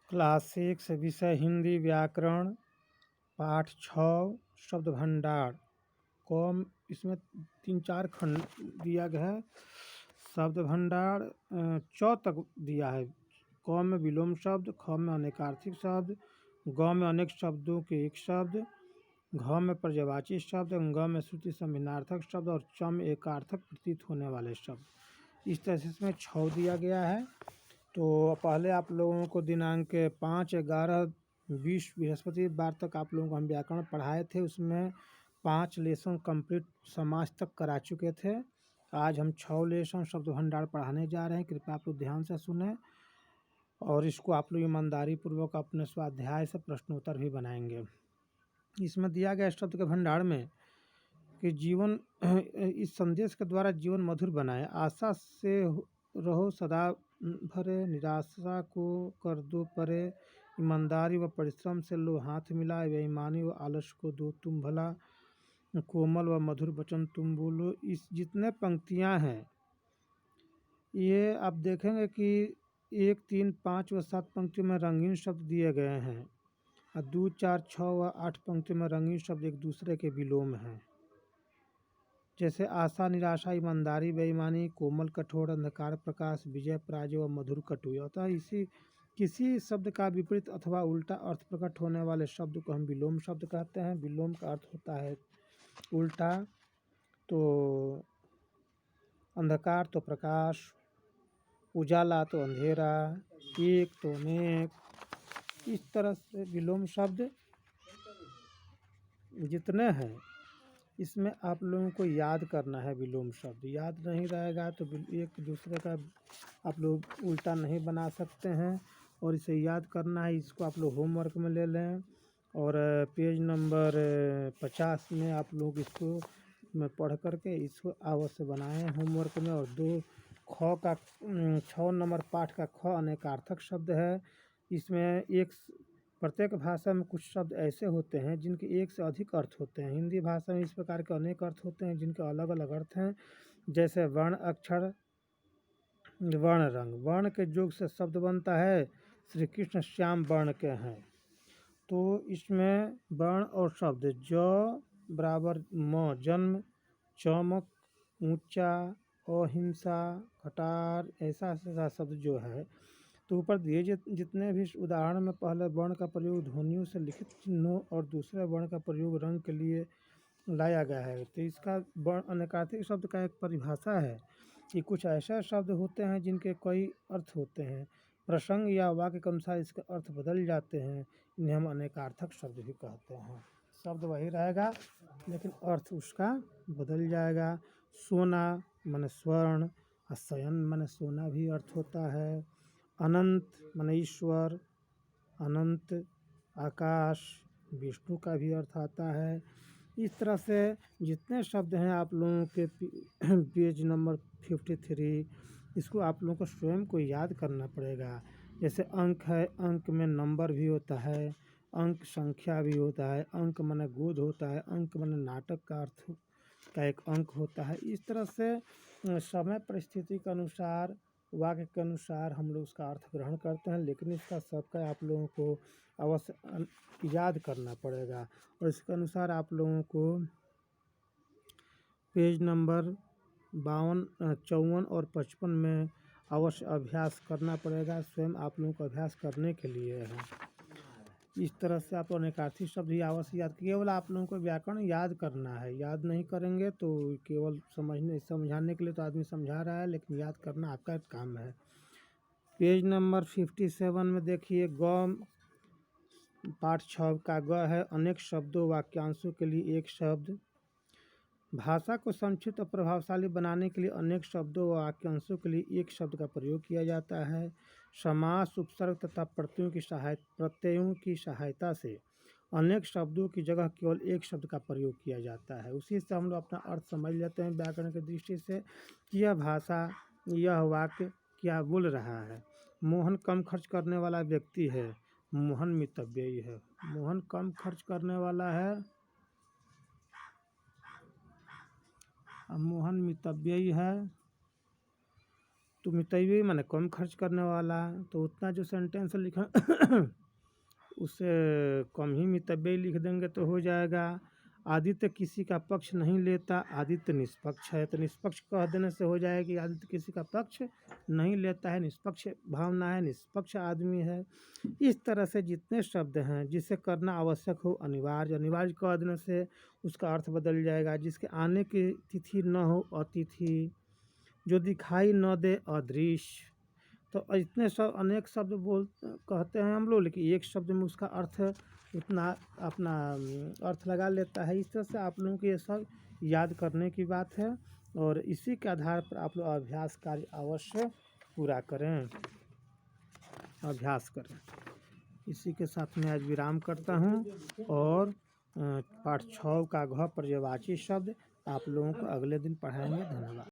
Class 6 विषय हिंदी व्याकरण पाठ 6 शब्द भंडार कौम। इसमें 3-4 खंड दिया गया है। शब्द भंडार 4 तक दिया है। क में विलोम शब्द, ख में अनेकार्थक शब्द, ग में अनेक शब्दों के एक शब्द, घ में पर्यायवाची शब्द, ग में श्रुति संभिन्नार्थक शब्द और च में एकार्थक प्रतीत होने वाले शब्द। इस तरह से इसमें 6 दिया गया है। तो पहले आप लोगों को दिनांक 5/11/20 बृहस्पतिवार तक आप लोगों को हम व्याकरण पढ़ाए थे। उसमें 5 लेसन कंप्लीट समाज तक करा चुके थे। आज हम 6 लेसन शब्द भंडार पढ़ाने जा रहे हैं। कृपया आप लोग ध्यान से सुने और इसको आप लोग ईमानदारी पूर्वक अपने स्वाध्याय से प्रश्नोत्तर भी बनाएंगे। इसमें दिया गया शब्द के भंडार में कि जीवन इस संदेश के द्वारा जीवन मधुर बनाए, आशा से रहो सदा भरे, निराशा को कर दो परे, ईमानदारी व परिश्रम से लो हाथ मिलाए, बेईमानी व आलस को दो तुम भला, कोमल व मधुर वचन तुम बोलो। इस जितने पंक्तियां हैं ये आप देखेंगे कि 1, 3, 5 व 7 पंक्तियों में रंगीन शब्द दिए गए हैं और 2, 4, 6 व 8 पंक्तियों में रंगीन शब्द एक दूसरे के विलोम हैं। जैसे आशा, निराशा, ईमानदारी, बेईमानी, कोमल, कठोर, अंधकार, प्रकाश, विजय, पराजय व मधुर, कटु। अतः इसी किसी शब्द का विपरीत अथवा उल्टा अर्थ प्रकट होने वाले शब्द को हम विलोम शब्द कहते हैं। विलोम का अर्थ होता है उल्टा। तो अंधकार तो प्रकाश, उजाला तो अंधेरा, एक तो अनेक, इस तरह से विलोम शब्द जितने हैं इसमें आप लोगों को याद करना है। विलोम शब्द याद नहीं रहेगा तो एक दूसरे का आप लोग उल्टा नहीं बना सकते हैं और इसे याद करना है। इसको आप लोग होमवर्क में ले लें और पेज नंबर 50 में आप लोग इसको में पढ़ करके इसको अवश्य बनाएं होमवर्क में। और 2 ख का 6 नंबर पाठ का ख अनेकार्थक शब्द है। इसमें प्रत्येक भाषा में कुछ शब्द ऐसे होते हैं जिनके एक से अधिक अर्थ होते हैं। हिंदी भाषा में इस प्रकार के अनेक अर्थ होते हैं जिनके अलग अलग अर्थ हैं। जैसे वर्ण, अक्षर, वर्ण, रंग। वर्ण के योग से शब्द बनता है श्री कृष्ण श्याम वर्ण के हैं। तो इसमें वर्ण और शब्द ज बराबर म जन्म, चमक, ऊंचा, अहिंसा, खटार, ऐसा शब्द जो है। तो ऊपर दिए जितने भी उदाहरण में पहले वर्ण का प्रयोग ध्वनियों से लिखित चिन्हों और दूसरे वर्ण का प्रयोग रंग के लिए लाया गया है। तो इसका वर्ण अनेकार्थक शब्द का एक परिभाषा है कि कुछ ऐसे शब्द होते हैं जिनके कई अर्थ होते हैं। प्रसंग या वाक्य के अनुसार इसके अर्थ बदल जाते हैं। इन्हें हम अनेकार्थक शब्द भी कहते हैं। शब्द वही रहेगा लेकिन अर्थ उसका बदल जाएगा। सोना माने स्वर्ण, शयन माने सोना भी अर्थ होता है। अनंत माने ईश्वर, अनंत, आकाश, विष्णु का भी अर्थ आता है। इस तरह से जितने शब्द हैं आप लोगों के पेज नंबर 53 इसको आप लोगों को स्वयं को याद करना पड़ेगा। जैसे अंक है, अंक में नंबर भी होता है, अंक संख्या भी होता है, अंक माने गोद होता है, अंक माने नाटक का अर्थ का एक अंक होता है। इस तरह से समय परिस्थिति के अनुसार, वाक्य के अनुसार हम लोग उसका अर्थ ग्रहण करते हैं, लेकिन इसका सबका आप लोगों को अवश्य याद करना पड़ेगा। और इसके अनुसार आप लोगों को पेज नंबर 52, 54 और 55 में अवश्य अभ्यास करना पड़ेगा। स्वयं आप लोगों को अभ्यास करने के लिए है। इस तरह से आप अनेकार्थक शब्द ही अवश्य याद, केवल आप लोगों को व्याकरण याद करना है। याद नहीं करेंगे तो केवल समझाने के लिए तो आदमी समझा रहा है, लेकिन याद करना आपका काम है। पेज नंबर 57 में देखिए ग पाठ 6 का ग है अनेक शब्दों वाक्यांशों के लिए एक शब्द। भाषा को संक्षिप्त और प्रभावशाली बनाने के लिए अनेक शब्दों व वाक्यांशों के लिए एक शब्द का प्रयोग किया जाता है। समास, उपसर्ग तथा प्रत्ययों की सहायता से अनेक शब्दों की जगह केवल एक शब्द का प्रयोग किया जाता है। उसी से हम लोग अपना अर्थ समझ लेते हैं व्याकरण की दृष्टि से कि यह भाषा, यह वाक्य क्या बोल रहा है। मोहन कम खर्च करने वाला व्यक्ति है, मोहन मितव्ययी है। मोहन कम खर्च करने वाला है, मोहन मितव्ययी है। तो मितव्ययी माने कम खर्च करने वाला, तो उतना जो सेंटेंस लिखा उससे कम ही मितव्ययी लिख देंगे तो हो जाएगा। आदित्य किसी का पक्ष नहीं लेता, आदित्य निष्पक्ष है, तो निष्पक्ष कह देने से हो जाएगा कि आदित्य किसी का पक्ष नहीं लेता है, निष्पक्ष भावना है, निष्पक्ष आदमी है। इस तरह से जितने शब्द हैं जिसे करना आवश्यक हो अनिवार्य, अनिवार्य कह देने से उसका अर्थ बदल जाएगा। जिसके आने की तिथि न हो अतिथि, जो दिखाई न दे अदृश्य। तो इतने सब अनेक शब्द कहते हैं हम लोग, लेकिन एक शब्द में उसका अर्थ उतना अपना अर्थ लगा लेता है। इस तरह से आप लोगों को ये सब याद करने की बात है और इसी के आधार पर आप लोग अभ्यास कार्य अवश्य पूरा करें, अभ्यास करें। इसी के साथ मैं आज विराम करता हूँ और पाठ 6 का घ पर्यायवाची शब्द आप लोगों को अगले दिन पढ़ाएंगे। धन्यवाद।